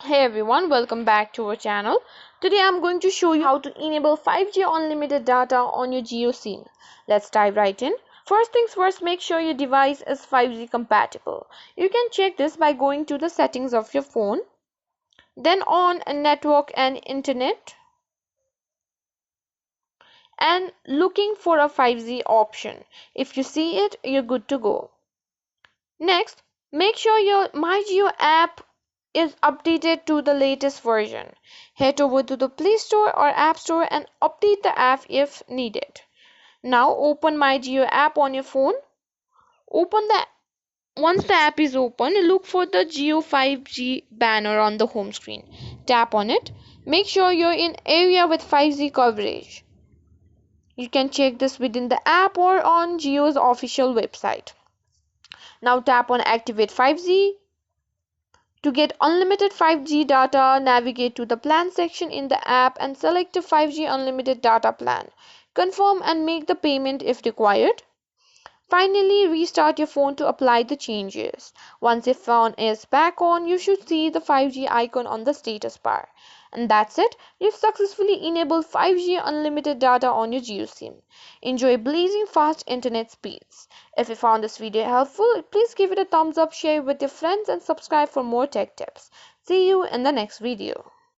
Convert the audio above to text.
Hey everyone, welcome back to our channel. Today I'm going to show you how to enable 5G unlimited data on your JIO SIM. Let's dive right in. First things first, make sure your device is 5G compatible. You can check this by going to the settings of your phone, then on network and internet, and looking for a 5G option. If you see it, you're good to go. Next, make sure your MyJio app is updated to the latest version. Head over to the Play Store or App Store and update the app if needed. Now open MyJio app on your phone. Open the Once the app is open, look for the JIO 5G banner on the home screen. Tap on it. Make sure you're in area with 5G coverage. You can check this within the app or on JIO's official website. Now tap on Activate 5G. To get unlimited 5G data, navigate to the plan section in the app and select a 5G unlimited data plan. Confirm and make the payment if required. Finally, restart your phone to apply the changes. Once your phone is back on, you should see the 5G icon on the status bar. And that's it. You've successfully enabled 5G unlimited data on your JIO SIM. Enjoy blazing fast internet speeds. If you found this video helpful, please give it a thumbs up, share it with your friends, and subscribe for more tech tips. See you in the next video.